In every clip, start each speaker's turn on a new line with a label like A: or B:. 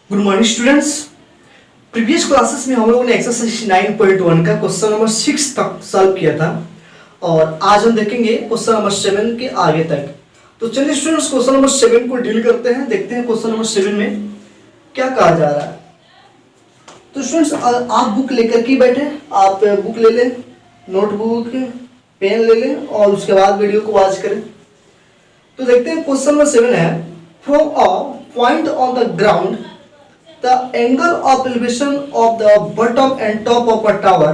A: Good morning students. Previous classes में हम लोगों ने एक्सरसाइज 9.1 का क्वेश्चन नंबर 6 तक सॉल्व किया था और आज हम देखेंगे क्वेश्चन नंबर 7 के आगे तक। तो चलिए स्टूडेंट्स क्वेश्चन नंबर 7 को डील करते हैं, देखते हैं क्वेश्चन नंबर 7 में क्या कहा जा रहा है। तो स्टूडेंट्स आप बुक लेकर के बैठे, आप बुक ले लें, नोटबुक पेन ले लें और उसके बाद वीडियो को वॉच करें। तो देखते हैं क्वेश्चन नंबर 7 है, from a point on the ground the angle of elevation of the bottom and top of a tower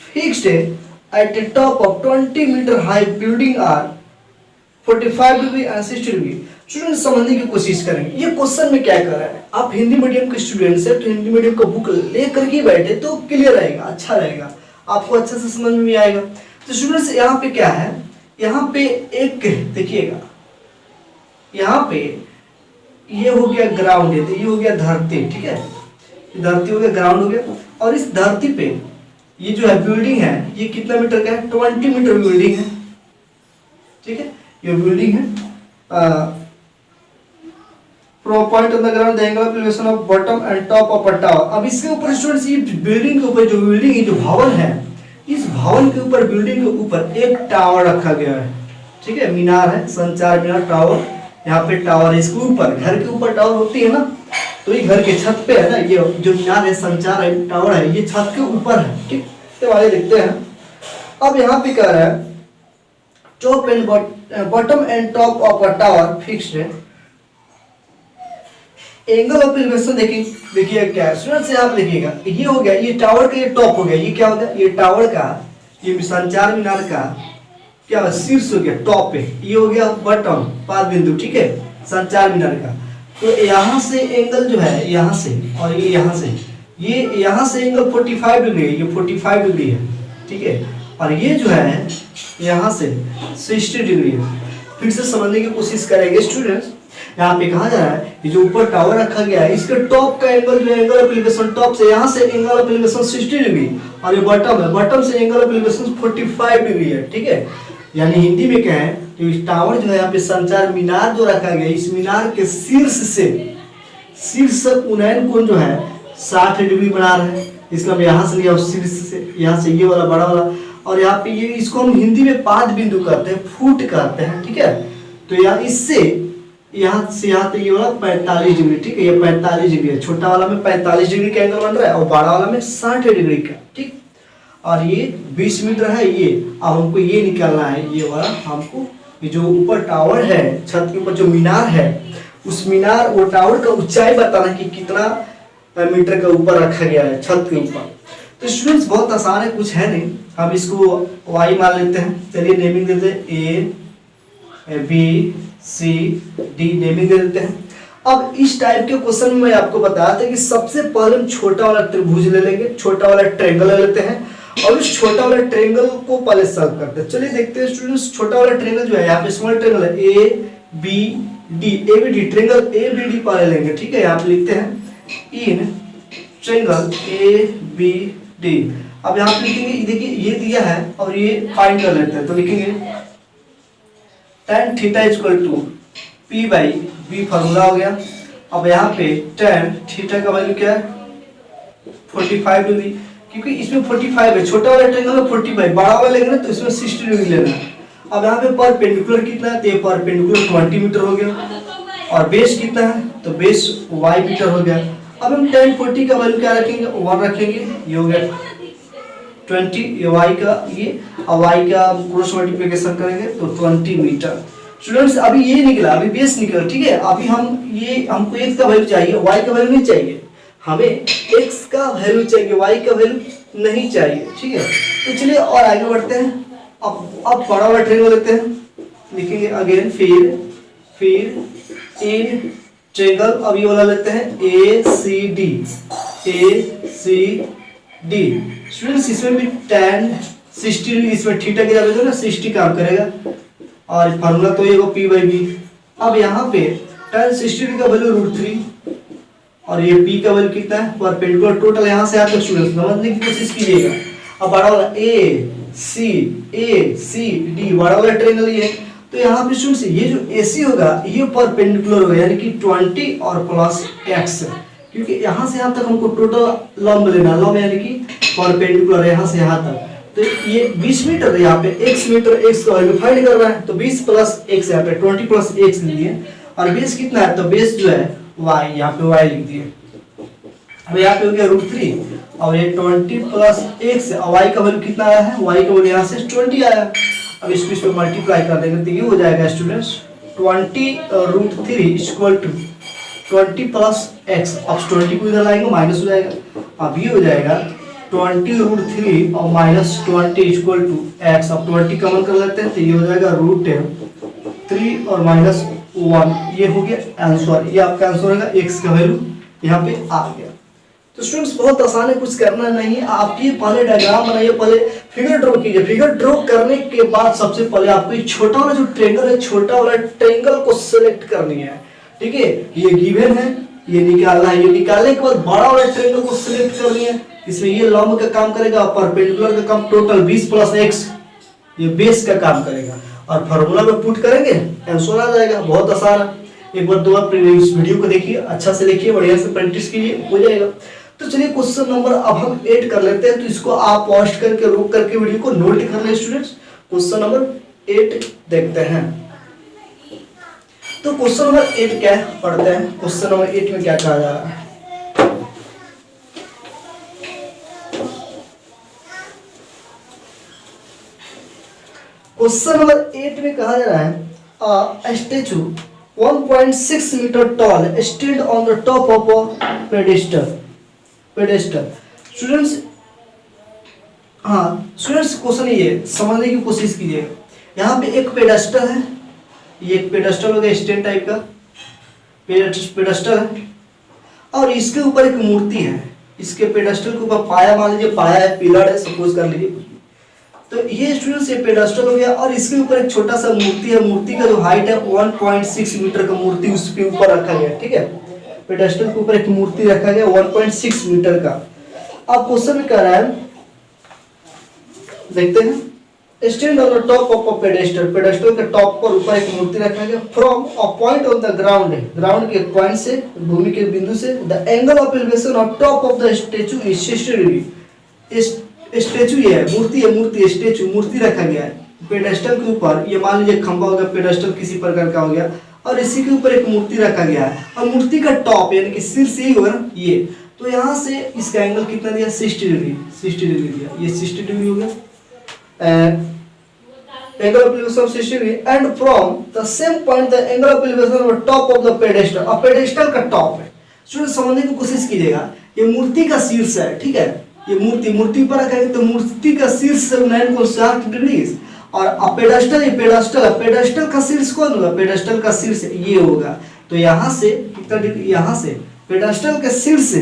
A: fixed at the top of 20 meter high building are 45 degree and 60 degree। Student समझने की कोशिश करेंगे ये question में क्या कर रहा है। आप हिंदी मीडियम के स्टूडेंट्स है तो हिंदी मीडियम का बुक लेकर के बैठे तो क्लियर रहेगा, अच्छा रहेगा, आपको अच्छे से समझ में भी आएगा। तो स्टूडेंट्स यहाँ पे क्या है, यहाँ पे एक देखिएगा, यहाँ पे ये हो गया ग्राउंड है, तो ये हो गया धरती, ठीक है, धरती हो गया, ग्राउंड हो गया। और इस धरती पे ये जो है बिल्डिंग है, ये कितना मीटर का है, 20 मीटर बिल्डिंग है, ठीक है, ये बिल्डिंग है। From point on the ground the angle of elevation of bottom and top of a tower. अब इसके ऊपर स्टूडेंट्स ये बिल्डिंग के ऊपर जो बिल्डिंग है, जो भवन है, इस भवन के ऊपर बिल्डिंग के ऊपर एक टावर रखा गया है, ठीक है, मीनार है, संचार मीनार, टावर, यहाँ पे टावर है, इसके ऊपर, घर के ऊपर टावर होती है ना, तो ये घर के छत पे है ना, ये जो मीनार है, संचार है, टावर है, ये छत के ऊपर है, ठीक। तो आगे देखते हैं। अब यहाँ पे क्या है, top and bottom and top of a tower fixed है, एंगल ऑफ एलिवेशन देखिए क्या है स्टूडेंट्स, यहाँ पे देखिएगा, ये हो गया, ये टावर का ये टॉप हो गया, ये क्या हो गया, ये टावर का, ये संचार मीनार का क्या शीर्ष हो गया, टॉप पे, ये हो गया बॉटम, पाद बिंदु, ठीक है, संचार मीनार का। तो यहाँ से एंगल जो है, यहाँ से और ये यहाँ से, ये यहाँ से एंगल 45 डिग्री है, ये 45 डिग्री है, ठीक है, और ये जो है यहाँ से 60 डिग्री है। फिर से समझने की कोशिश करेंगे स्टूडेंट्स। यहाँ पे कहा जा रहा है ये जो ऊपर टावर रखा गया है, इसके टॉप का एंगल जो है, एंगल ऑफ एलिवेशन टॉप से यहाँ से एंगल ऑफ एलिवेशन 60 डिग्री, और ये बॉटम है, बॉटम से एंगल ऑफ एलिवेशन 45 डिग्री है, ठीक है। यानी हिंदी में क्या है, तो इस टावर जो है, यहाँ पे संचार मीनार जो रखा गया, इस मीनार के शीर्ष से शीर्ष उन्नयन कोण जो है 60 डिग्री बना रहा है। इसका यहाँ से लिया, शीर्ष से यहाँ से ये वाला बड़ा वाला, और यहाँ पे ये, इसको हम हिंदी में पाद बिंदु कहते हैं, फुट कहते हैं, ठीक है। तो यहाँ इससे यहाँ से यहाँ तक ये वाला 45 डिग्री, ठीक है, ये 45 डिग्री है, छोटा वाला में 45 डिग्री का एंगल बन रहा है और बड़ा वाला में 60 डिग्री का, ठीक। और ये 20 मीटर है ये। अब हमको ये निकालना है, ये वाला हमको, ये जो ऊपर टावर है, छत के ऊपर जो मीनार है, उस मीनार, वो टावर का ऊंचाई बताना कि कितना मीटर का ऊपर रखा गया है छत के ऊपर। तो स्टूडेंट्स बहुत आसान है, कुछ है नहीं, हम इसको वाई मान लेते हैं। चलिए नेमिंग देते हैं, A B C D naming दे देते हैं। अब इस टाइप के क्वेश्चन में मैं आपको बताया था कि सबसे पहले हम छोटा वाला त्रिभुज ले लेंगे, छोटा वाला ट्रायंगल ले लेते हैं और उस छोटा वाला ट्रायंगल को पहले सॉल्व करते हैं। चलिए देखते हैं स्टूडेंट्स, छोटा वाला ट्रायंगल जो है, यहाँ पे स्मॉल ट्रायंगल है, A B D, A B D, triangle A B D पहले लेंगे, ठीक है। यहाँ पे लिखते हैं in triangle A B D. अब यहाँ पे लिखेंगे, देखिए ये दिया है और ये फाइंड कर लेते हैं, तो लिखेंगे tan theta equal to P by B, formula हो गया। अब यहाँ पे tan थीटा का वैल्यू क्या है, 45 डिग्री, क्योंकि इसमें 45 है, छोटा वाला ट्रायंगल में 45, बड़ा वाला लेंगे ना तो इसमें 60 डिग्री लेना है। अब यहाँ पे परपेंडिकुलर कितना है, तो परपेंडिकुलर 20 मीटर हो गया, और बेस कितना है, तो बेस y मीटर हो गया। अब हम tan 40 का वैल्यू क्या रखेंगे, 1 रखेंगे, ये हो गया 20, ये y का, ये अब y का क्रॉस मल्टीप्लिकेशन करेंगे तो 20 मीटर। स्टूडेंट्स अभी ये निकला, अभी बेस निकला, ठीक है। अभी हम ये, हमको x का वैल्यू चाहिए, y का वैल्यू नहीं चाहिए, हमें x का वैल्यू चाहिए, y का वैल्यू नहीं चाहिए, ठीक है। तो चलिए और आगे बढ़ते हैं। अब बड़ा वाला ट्रायंगल लेते हैं, लिखेंगे अगेन फिर इन ट्रायंगल, अब ये वाला लेते हैं ए सी डी। स्टूडेंट्स इसमें भी tan 60 डिग्री, इसमें थीटा की जगह ना 60 काम करेगा, और फार्मूला तो ये पी बाई बी। अब यहाँ पे tan 60 डिग्री का वैल्यू √3 और ये p का वैल्यू कितना है, परपेंडिकुलर, टोटल यहाँ से आप स्टूडेंट्स समझने की कोशिश कीजिएगा। अब बड़ा वाला ए सी डी, बड़ा वाला ट्रायंगल ये है, तो यहाँ पे स्टूडेंट्स ये जो AC होगा ये परपेंडिकुलर होगा, यानी कि 20 और प्लस x, क्योंकि यहाँ से यहाँ तक हमको टोटल लंब लेना, लंब यानी कि परपेंडिकुलर यहाँ से यहाँ तक, तो ये 20 मीटर है, यहाँ पे x मीटर, x का वैल्यू फाइंड करना है, तो 20 प्लस x यहाँ पे 20 प्लस x लिख दिए, और बेस कितना है, तो बेस जो है y, यहाँ पे y लिख दिए। अब यहाँ पे हो गया √3 और ये 20 प्लस x, और y का वैल्यू कितना आया है, y का वैल्यू यहाँ से 20 आया। अब इसको इस पे मल्टीप्लाई कर देंगे तो ये हो जाएगा स्टूडेंट्स 20 √3 = 20 प्लस x, अब 20 को इधर लाएंगे माइनस हो जाएगा, अब ये हो जाएगा 20 √3 और माइनस 20 = x, अब 20 कमन कर लेते हैं तो ये हो जाएगा √3 और माइनस 1, ये हो गया आंसर, ये आपका आंसर होगा, x का वैल्यू यहाँ पे आ गया। तो स्टूडेंट्स बहुत आसान है, कुछ करना नहीं, आप ये पहले डायग्राम बनाइए, पहले फिगर ड्रॉ कीजिए। फिगर ड्रॉ करने के बाद सबसे पहले आपको ये छोटा वाला जो ट्रायंगल है, छोटा वाला ट्रायंगल को सिलेक्ट करनी है, ठीक है, ये गिवन है, ये निकालना है, ये निकालने के बाद बड़ा वाला ट्रायंगल को सिलेक्ट करनी है, इसमें ये लंब का काम करेगा, परपेंडिकुलर का काम, टोटल 20 प्लस x ये बेस का काम करेगा, और फार्मूला में पुट करेंगे आंसर आ जाएगा। बहुत आसान है, एक बार दो बार इस वीडियो को देखिए, अच्छा से देखिए, बढ़िया से प्रैक्टिस कीजिए, हो जाएगा। तो चलिए क्वेश्चन नंबर अब हम 8 कर लेते हैं, तो इसको आप पॉज करके रोक करके वीडियो को नोट कर ले स्टूडेंट्स। क्वेश्चन नंबर 8 देखते हैं। तो क्वेश्चन नंबर 8 क्या है पढ़ते हैं। क्वेश्चन नंबर 8 में क्या कहा जा रहा है, क्वेश्चन नंबर 8 में कहा जा रहा है a statue 1.6 meter tall stand on the top of a pedestal। Students, हाँ स्टूडेंट्स क्वेश्चन ये समझने की कोशिश कीजिए। यहाँ पे एक पेडेस्टल है, ये एक पेडेस्टल हो गया स्टैंड टाइप का पेडेस्टल है, और इसके ऊपर एक मूर्ति है, इसके पेडेस्टल के ऊपर पाया, मान लीजिए पाया है, पिलर है, सपोज कर लीजिए। तो ये स्टूडेंट्स ये पेडेस्टल हो गया, और इसके ऊपर एक छोटा सा मूर्ति है, मूर्ति का जो हाइट है 1.6 मीटर का मूर्ति उसके ऊपर रखा गया, ठीक है, पेडेस्टल के ऊपर एक मूर्ति रखा गया 1.6 मीटर का। अब क्वेश्चन में कह रहा है, देखते हैं, stand on the top of a pedestal, pedestal के टॉप पर ऊपर एक मूर्ति रखा गया, from a point on the ground, ground के पॉइंट से, भूमि के बिंदु से, the angle of elevation of top of the statue is 60 degree. Statue ये है, मूर्ति स्टैचू, मूर्ति रखा गया है पेडेस्टल के ऊपर, ये मान लीजिए खंभा हो गया, पेडेस्टल किसी प्रकार का हो गया, और इसी के ऊपर एक मूर्ति रखा गया है, और मूर्ति का टॉप यानी कि सिर से ही होगा ना ये, तो यहाँ से इसका एंगल कितना दिया, 60 डिग्री दिया, ये 60 डिग्री हो गया, angle of elevation of 60 degree, and from the same point the angle of elevation of top of the pedestal, और पेडेस्टल का टॉप है। स्टूडेंट समझने की कोशिश कीजिएगा, ये मूर्ति का शीर्ष है, ठीक है, ये मूर्ति पर रखा है, तो मूर्ति का शीर्ष 9.60 डिग्री, और पेडेस्टल का शीर्ष कौन होगा, पेडेस्टल का शीर्ष ये होगा, तो यहाँ से कितना डिग्री, यहाँ से पेडेस्टल के शीर्ष से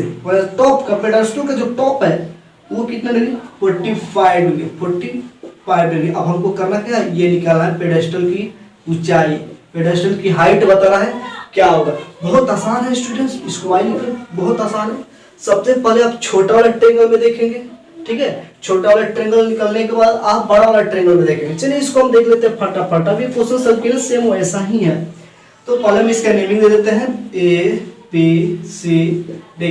A: टॉप का, पेडेस्टल का जो टॉप है वो कितना डिग्री, 45 डिग्री। अब हमको करना क्या है, ये निकालना है पेडेस्टल की ऊंचाई, पेडेस्टल की हाइट बताना है, क्या होगा। बहुत आसान है स्टूडेंट्स, इसको वाई लिखें, बहुत आसान है। सबसे पहले आप छोटा वाला ट्रायंगल में देखेंगे, ठीक है, छोटा वाला ट्रायंगल निकलने के बाद आप बड़ा वाला ट्रायंगल में देखेंगे। चलिए इसको हम देख लेते हैं फटाफट, अभी क्वेश्चन सबके लिए सेम वैसा ही है। तो पहले हम इसका नेमिंग दे देते हैं ABCD।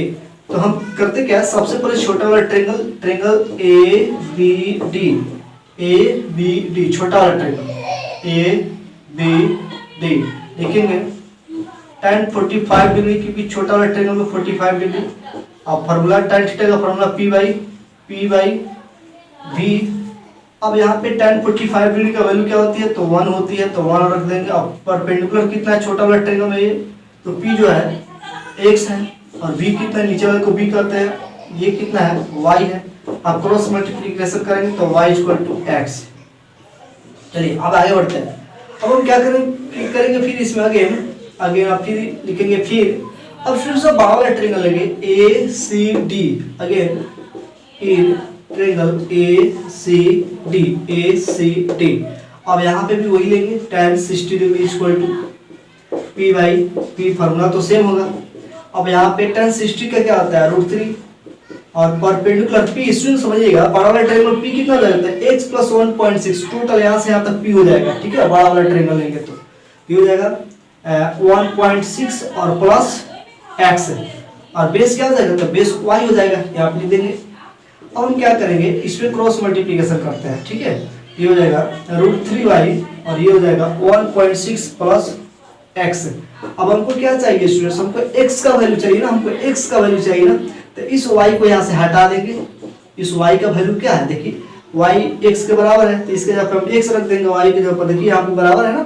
A: तो हम करते क्या, सबसे पहले छोटा वाला ट्रायंगल ABD, छोटा वाला ट्रायंगल ABD देखेंगे, tan 45 डिग्री की भी छोटा वाला ट्रायंगल में 45 डिग्री, और फार्मूला tan थीटा का फार्मूला P/V। अब यहाँ पे tan 45 डिग्री का वैल्यू क्या होती है, तो 1 होती है, तो 1 रख देंगे। अब परपेंडिकुलर कितना है छोटा वाला ट्रायंगल में ये, तो P जो है x है, और V कितना है, नीचे वाले को B कहते हैं, ये कितना है y है। अब क्रॉस मल्टीप्लिकेशन करेंगे तो y = x। चलिए अब आगे बढ़ते हैं। अब हम क्या करेंगे फिर इसमें आगे आप फिर लिखेंगे, फिर अब फिर से बड़ा वाला ट्रायंगल लेंगे ACD, again in triangle ACD। अब यहाँ पे भी वही लेंगे, tan 60 डिग्री = P/P, फार्मूला तो सेम होगा। अब यहाँ पे tan 60 का क्या होता है, √3, और परपेंडिकुलर P, स्टूडेंट समझिएगा, बड़ा वाला ट्रायंगल P कितना लगता है, x + 1.6, टोटल यहाँ से यहाँ तक P हो जाएगा, ठीक है, बड़ा वाला ट्रायंगल लेंगे तो P हो जाएगा 1.6 और प्लस x, और बेस क्या हो जाएगा, तो बेस y हो जाएगा, ये आप लिख देंगे। अब हम क्या करेंगे, इसमें क्रॉस मल्टीप्लिकेशन करते हैं, ठीक है। ये हो जाएगा √3y और ये हो जाएगा 1.6 प्लस x। अब हमको क्या चाहिए स्टूडेंट्स, हमको x का वैल्यू चाहिए ना, हमको x का वैल्यू चाहिए ना, तो इस y को यहाँ से हटा देंगे। इस y का वैल्यू क्या है, देखिए y x के बराबर है, तो इसके जगह पर हम x रख देंगे, y के जगह पर देखिए यहाँ पे बराबर है ना।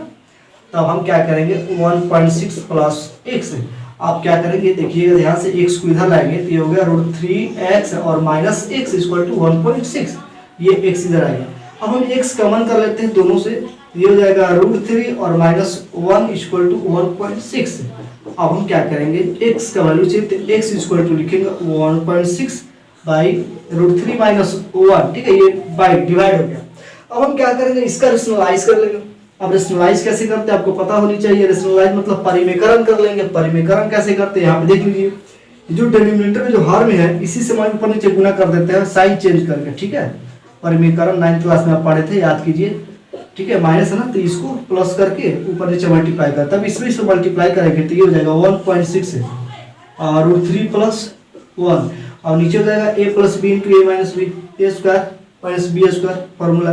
A: तब हम क्या करेंगे 1.6 प्लस x, आप क्या करेंगे देखिएगा ध्यान से, x को इधर लाएंगे तो ये हो गया √3x और माइनस x इक्वल टू 1.6, ये x इधर आएगा। अब हम x कॉमन कर लेते हैं दोनों से, ये हो जाएगा √3 और माइनस 1 इक्वल टू 1.6। अब हम क्या करेंगे, x का वैल्यू चाहिए तो x इक्वल टू लिखेंगे 1.6 बाई √3 माइनस 1, ठीक है, ये बाई डिवाइड हो गया। अब हम क्या करेंगे, इसका रेशनलाइज कर लेंगे। अब रेशनलाइज कैसे करते हैं आपको पता होनी चाहिए, रेशनलाइज मतलब परिमेयकरण कर लेंगे। परिमेयकरण कैसे करते हैं, यहाँ पे देख लीजिए, जो डिनोमिनेटर में जो हर में है इसी से हम ऊपर नीचे गुना कर देते हैं साइन चेंज करके, ठीक है। परिमेयकरण 9th क्लास में आप पढ़े थे, याद कीजिए, ठीक है। माइनस है ना, तो इसको प्लस करके ऊपर नीचे मल्टीप्लाई कर, तब इसमें इसको मल्टीप्लाई करेंगे तो ये हो जाएगा 1.6 और √3 प्लस 1 और नीचे हो जाएगा a plus B into a minus B, A square minus B square formula,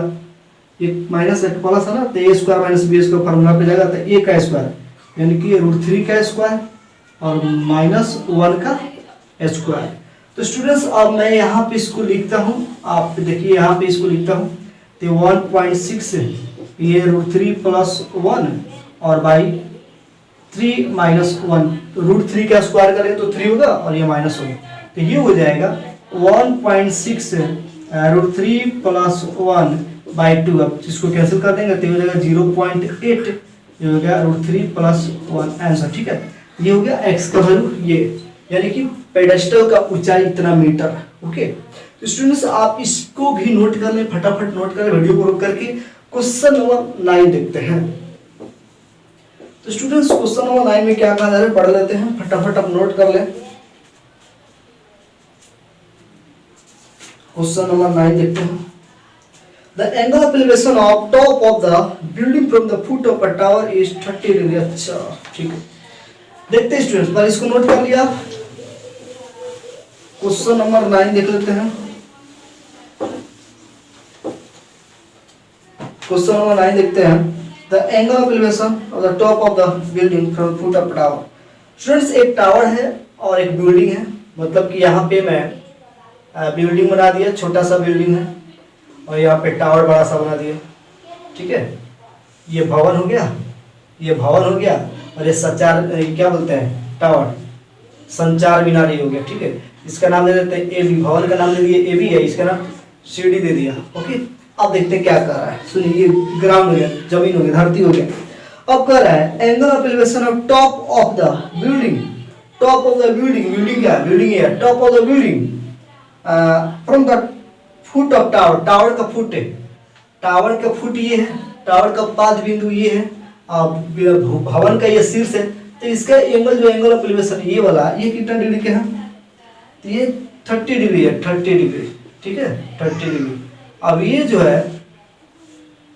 A: ये माइनस एक प्लस है ना, तो a square minus B square formula पे जाएगा तो a का स्क्वायर यानी कि √3 का स्क्वायर और माइनस 1 का स्क्वायर। तो स्टूडेंट्स अब मैं यहाँ पे इसको लिखता हूँ, आप देखिए यहाँ पे इसको लिखता हूँ, तो 1.6 ये √3 प्लस 1 और बाई 3 माइनस 1, √3 का स्क्वायर करें तो 3 होगा और ये माइनस होगा, तो ये हो जाएगा 1.6 √3 प्लस 1 बाई 2। अब इसको कैंसिल कर देंगे तो ये हो जाएगा 0.8, ये हो गया √3 प्लस 1 आंसर, ठीक है। ये हो गया x का वैल्यू, ये यानी कि पेडेस्टल का ऊंचाई इतना मीटर, ओके। तो स्टूडेंट्स आप इसको भी नोट कर लें, फटाफट नोट करें, वीडियो को रोक करके क्वेश्चन नंबर 9 देखते हैं। तो स्टूडेंट्स क्वेश्चन नंबर 9 में क्या कहा जा रहा है पढ़ लेते हैं, फटाफट आप नोट कर लें। क्वेश्चन नंबर 9 देखते हैं। The angle of elevation of top of the building from the foot of a tower is 30 degree. अच्छा ठीक है, देखते हैं स्टूडेंट्स, पर इसको नोट कर लिया। क्वेश्चन नंबर 9 देख लेते हैं। क्वेश्चन नंबर 9 देखते हैं। The angle of elevation of the top of the building from foot of a tower। Students एक टावर है और एक बिल्डिंग है, मतलब कि यहाँ पे मैं बिल्डिंग बना दिया, छोटा सा बिल्डिंग है और यहाँ पे टावर बड़ा सा बना दिया, ठीक है। ये भवन हो गया, ये भवन हो गया और ये संचार क्या बोलते हैं, टावर, संचार मीनार हो गया, ठीक है। इसका नाम दे देते हैं एबी, भवन का नाम दे दिया एबी है, इसका नाम सीडी दे दिया, ओके। अब देखते हैं क्या कर रहा है, सुनिए, ये ग्राउंड हो गया, जमीन हो गया, धरती हो गया। अब कर रहा है angle of elevation of top of the building, top of the building, building क्या है, बिल्डिंग है, top of the building from the foot of tower, tower का फुट है, टावर का फुट ये है, टावर का पाद बिंदु ये है, भवन का ये शीर्ष है, तो इसका एंगल जो एंगल ऑफ एलिवेशन ये वाला, ये कितना डिग्री का है, तो ये 30 डिग्री है, 30 डिग्री, ठीक है, 30 डिग्री। अब ये जो है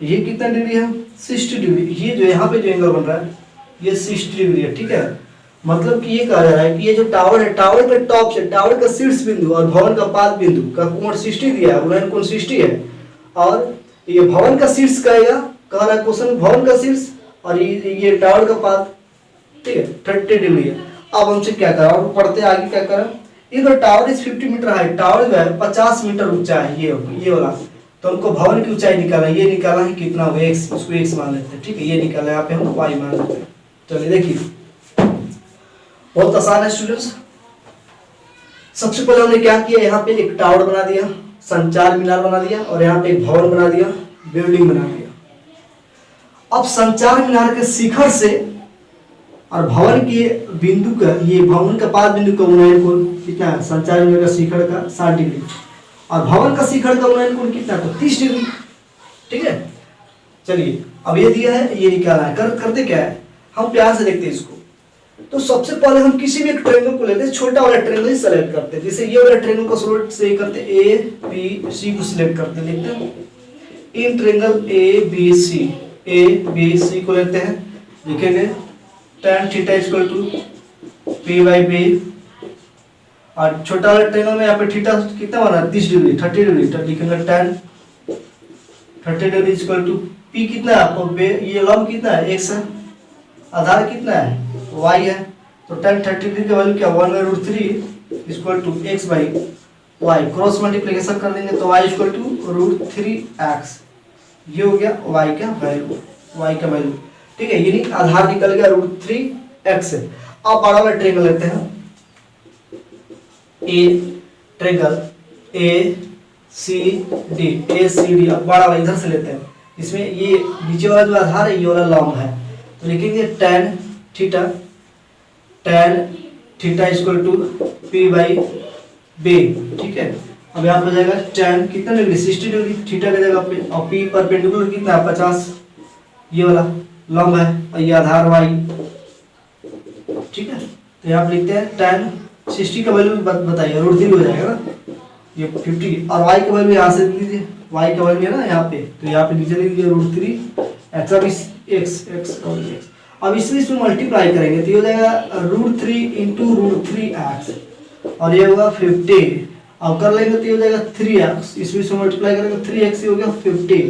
A: ये कितना डिग्री है, 60 डिग्री। ये जो यहाँ पे जो एंगल बन रहा है ये 60 डिग्री है, ठीक है। मतलब कि ये कहा जा रहा है कि ये जो टावर है, टावर के टॉप से, टावर का शीर्ष बिंदु और भवन का पाद बिंदु का कोण 60 दिया है, उन्होंने कोण 60 है, और ये भवन का शीर्ष कहेगा, कह रहा है क्वेश्चन भवन का शीर्ष और ये टावर का पाद, ठीक है, 30 डिग्री है। अब हमसे क्या करा, और पढ़ते आगे क्या करा, ये तो tower is 50 metre high, tower जो है 50 मीटर ऊंचा है, ये वाला, तो हमको भवन की ऊंचाई निकाला, ये निकाला है कितना हुआ, x, उसको x मान लेते हैं, ठीक है, ये निकाला है, यहाँ पे हम y मान लेते हैं। चलिए देखिए, बहुत आसान है स्टूडेंट्स। सबसे पहले हमने क्या किया, यहाँ पे एक टावर बना दिया, संचार मीनार बना दिया, और यहाँ पे एक भवन बना दिया, बिल्डिंग बना दिया। अब संचार मीनार के शिखर से और भवन के बिंदु का, ये भवन का पाद बिंदु का उन्नयन कोण कितना है, संचार मीनार का शिखर का 60 डिग्री और भवन का शिखर का उन्नयन कोण कितना, तो 30 डिग्री, ठीक है। चलिए अब ये दिया है, ये निकालना है, करते क्या है, हम प्यार से देखते हैं इसको। तो सबसे पहले हम किसी भी एक ट्रायंगल को लेते हैं, छोटा वाला ट्रायंगल ही सेलेक्ट करते हैं, जैसे ये वाला ट्रायंगल को सिलेक्ट से करते हैं, ए बी सी को सिलेक्ट करते हैं, देखते हैं इन ट्रायंगल ए बी सी को लेते हैं, लिखेंगे tan theta equal to p/b और छोटा वाला ट्रायंगल में यहाँ पे थीटा कितना बना 30 डिग्री 30 डिग्री, तो लिखेंगे tan 30 degree equal to P कितना है आपको, ये लंब कितना है x है, आधार कितना है y है, तो tan 30 डिग्री का वैल्यू क्या 1/√3 equal to x/y, cross multiplication कर देंगे तो y इक्वल टू √3x, ये हो गया y का वैल्यू, ठीक है। यानी आधार निकल गया √3x। अब बड़ा वाला ट्रायंगल लेते हैं, ट्रायंगल ACD, अब बड़ा वाला इधर से लेते हैं, इसमें ये नीचे वाला जो आधार है ये वाला लंब है, तो लिखेंगे tan theta equal to P/B, ठीक है। अब यहाँ पे जाएगा tan कितना डिग्री 60 डिग्री थीटा की जगह पे, और P परपेंडिकुलर कितना है 50, ये वाला लंब है, और ये आधार y, ठीक है। तो यहाँ पे लिखते हैं tan 60 का वैल्यू बताइए, √3 हो जाएगा ना, ये 50, और y का वैल्यू यहाँ से लीजिए, y का वैल्यू है ना यहाँ पे, तो यहाँ पे नीचे लिख दीजिए √3 x, अब इसमें मल्टीप्लाई करेंगे तो ये हो जाएगा √3 × √3x, और ये होगा 50, अब कर लेंगे तो ये हो जाएगा 3x, इसमें मल्टीप्लाई करेंगे 3x हो गया 50,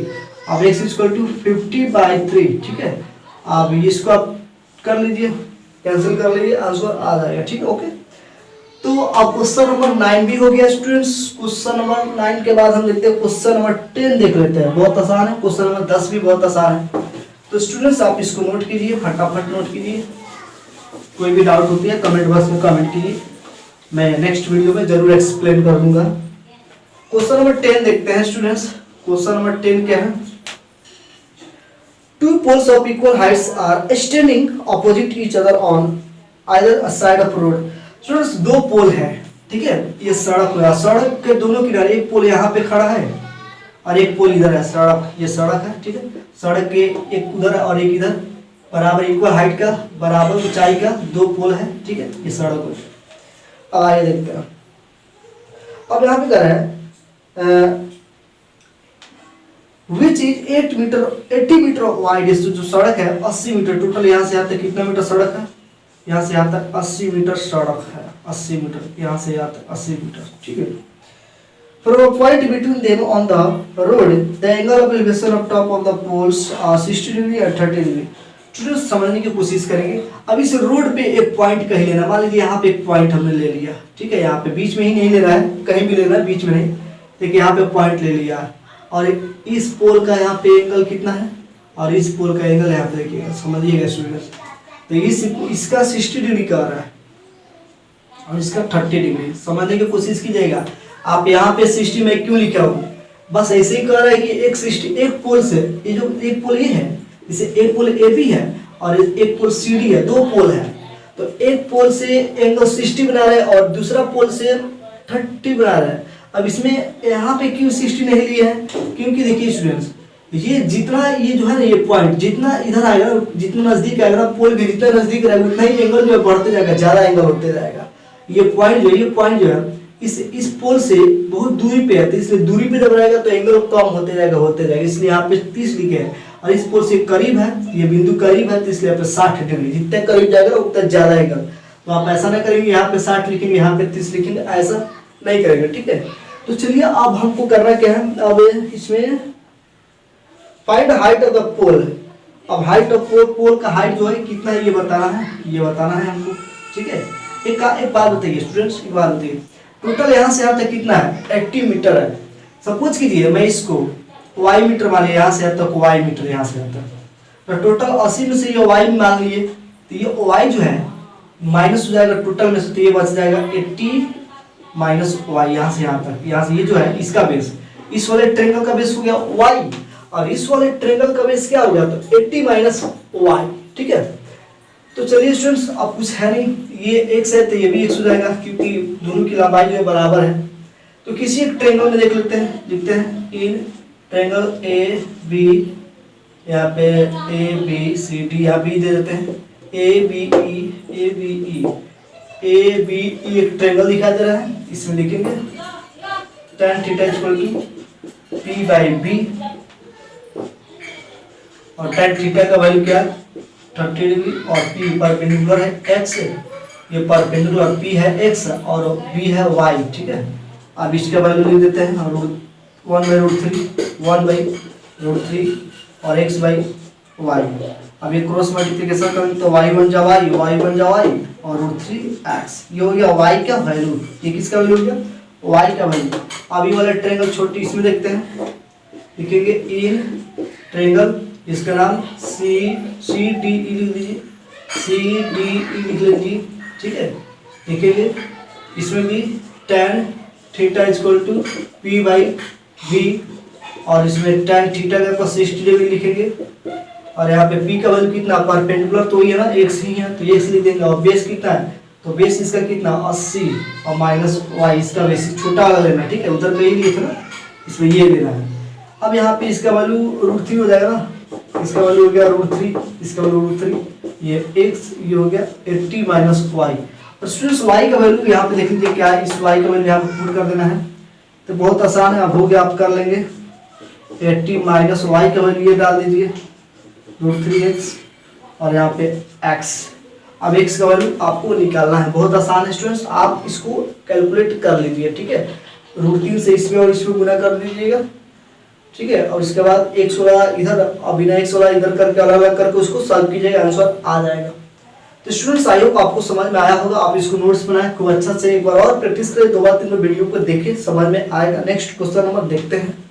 A: अब x इक्वल टू 50/3, ठीक है। अब इसको आप कर लीजिए, कैंसिल कर लीजिए, आंसर आ जाएगा, ठीक है, ओके। तो अब क्वेश्चन नंबर 9 भी हो गया स्टूडेंट्स। क्वेश्चन नंबर 9 के बाद हम देखते हैं क्वेश्चन नंबर 10 देख लेते हैं, बहुत आसान है। क्वेश्चन नंबर 10 भी बहुत आसान है, तो स्टूडेंट्स आप इसको नोट कीजिए, फटाफट नोट कीजिए, कोई भी डाउट होती है कमेंट बॉक्स में कमेंट कीजिए, मैं नेक्स्ट वीडियो में जरूर एक्सप्लेन कर दूंगा। क्वेश्चन नंबर 10 देखते हैं स्टूडेंट्स। क्वेश्चन नंबर 10 क्या है, two poles of equal heights are standing opposite each other on either side of road. Students दो पोल है, ठीक है, ये सड़क है, सड़क के दोनों किनारे एक पोल यहाँ पे खड़ा है और एक पोल इधर है, सड़क, ये सड़क है, ठीक है, सड़क के एक उधर और एक इधर, बराबर इक्वल हाइट का, बराबर ऊंचाई का दो पोल है, ठीक है, ये सड़क है। अब आगे देखते हैं, अब यहाँ पे क्या है, विच इज 80 मीटर वाइड, जो सड़क है 80 मीटर, टोटल यहाँ से यहाँ तक कितना मीटर सड़क है, यहाँ से यहाँ तक 80 मीटर सड़क है, 80 मीटर, यहाँ से यहाँ तक 80 मीटर, ठीक है। From a point between them on the road, the angle of elevation of top of the poles are 60 degree and 30 degree. Students समझने की कोशिश करेंगे। अब इस रोड पे एक पॉइंट कहीं लेना, मान लीजिए यहाँ पे एक पॉइंट हमने ले लिया, ठीक है, यहाँ पे बीच में ही नहीं लेना है, कहीं भी लेना है, बीच में नहीं, देखिए यहाँ पे पॉइंट ले लिया, और इस पोल का यहाँ पे एंगल कितना है, और इस पोल का एंगल यहाँ पे देखिएगा, समझिएगा स्टूडेंट्स, तो इसका 60 डिग्री का आ रहा है और इसका 30 डिग्री, समझने की कोशिश कीजिएगा। आप यहाँ पे 60 में क्यों लिखा हूँ, बस ऐसे ही कह रहा है कि एक 60 एक पोल से, ये जो एक पोल ये है, इसे एक पोल ए बी है और एक पोल सी डी है, दो पोल है, तो एक पोल से एंगल 60 बना रहे हैं और दूसरा पोल से 30 बना रहे हैं। अब इसमें यहाँ पे क्यों 60 नहीं लिए हैं, क्योंकि देखिए स्टूडेंट्स, ये जितना ये जो है ना, ये पॉइंट जितना इधर आएगा, जितना नजदीक आएगा ना, पोल भी जितना नजदीक रहेगा उतना ही एंगल जो है बढ़ते जाएगा, ज्यादा एंगल होते जाएगा। ये पॉइंट जो है इस पोल से बहुत दूरी पे है, तो इसलिए दूरी पे जब रहेगा तो एंगल कम होते जाएगा, इसलिए यहाँ पे 30 लिखे हैं, और इस पोल से करीब है, ये बिंदु करीब है, तो इसलिए यहाँ पे 60 डिग्री, जितने करीब जाएगा उतना ज्यादा एंगल। तो आप ऐसा नहीं करेंगे यहाँ पे 60 लिखेंगे, यहाँ पे 30 लिखेंगे, ऐसा नहीं करेंगे, ठीक है। तो चलिए अब हमको करना क्या है, अब इसमें फाइंड हाइट ऑफ द पोल। अब हाइट ऑफ पोल का हाइट जो है कितना है ये बताना है हमको, ठीक है। एक बात बताइए स्टूडेंट्स, एक बात बताइए, टोटल यहाँ से यहाँ तक कितना है 80 मीटर है। सपोज कीजिए मैं इसको y मीटर मान लिया, यहाँ से यहाँ तक y मीटर, यहाँ से यहाँ तक, तो टोटल 80 में से ये y मान लिए, तो ये y जो है माइनस हो जाएगा टोटल में से, तो ये बच जाएगा 80 माइनस y, यहाँ से यहाँ तक, यहाँ से ये जो है इसका बेस, इस वाले ट्रायंगल का बेस हो गया y, और इस वाले ट्रायंगल का बेस क्या हो गया, तो 80 माइनस y, ठीक है। तो चलिए स्टूडेंट्स, अब कुछ है नहीं, ये x है तो ये भी x हो जाएगा, क्योंकि दोनों की लंबाई जो है बराबर है। तो किसी एक ट्रायंगल में देख लेते हैं, लिखते हैं इन ट्रायंगल ए बी, यहाँ पे ए बी सी डी, यहाँ बी दे देते हैं, ए बी ई, एक ट्रायंगल दिखाई दे रहा है, इसमें लिखेंगे tan theta equal to P/B, और tan थीटा का वैल्यू क्या है 30 डिग्री, और P परपेंडिकुलर है x से, ये परपेंडिकुलर P है x और B है y, ठीक है। अब इसका वैल्यू लिख देते हैं हम लोग 1/√3 और x बाई वाई। अब ये क्रॉस मल्टीप्लिकेशन करेंगे तो y बन जा y और √3x, ये हो गया y का वैल्यू। ये किसका वैल्यू हो गया? y का वैल्यू। अब ये वाला ट्रायंगल छोटी इसमें देखते हैं, लिखेंगे इन ट्रायंगल, इसका नाम CDE लिख लीजिए, CDE लिख लीजिए, ठीक है। लिखेंगे इसमें भी tan theta equal to P/V और इसमें tan थीटा का 60 डिग्री लिखेंगे और यहाँ पे P का वैल्यू कितना, परपेंडिकुलर तो ये है ना x ही है तो x लिख देंगे और बेस कितना है तो बेस इसका कितना 80 और माइनस y, इसका बेस छोटा वाला लेना, ठीक है। उधर तो यही लिया था ना, इसमें ये लेना है। अब यहाँ पे इसका वैल्यू √3 हो जाएगा ना, इसका वैल्यू हो गया √3, इसका वैल्यू √3, ये x, ये हो गया 80 माइनस y। और स्टूडेंट्स y का वैल्यू यहाँ पे देख लीजिए क्या है, इस y का वैल्यू यहाँ पे पुट कर देना है तो बहुत आसान है। अब हो गया, आप कर लेंगे 80 माइनस y का वैल्यू ये डाल दीजिए √3x और यहाँ पे x। अब x का वैल्यू आपको निकालना है, बहुत आसान है स्टूडेंट्स, आप इसको कैलकुलेट कर लीजिए, ठीक है। √3 से इसमें और इसमें गुना कर दीजिएगा, ठीक है। और इसके बाद x वाला इधर और बिना x वाला इधर करके अलग अलग करके उसको सॉल्व कीजिएगा, आंसर आ जाएगा। तो स्टूडेंट्स आई होप आपको समझ में आया होगा, आप इसको नोट्स बनाएं खूब अच्छा से, एक बार और प्रैक्टिस करें, 2 बार 3 बार वीडियो को देखें, समझ में आएगा। नेक्स्ट क्वेश्चन नंबर देखते हैं।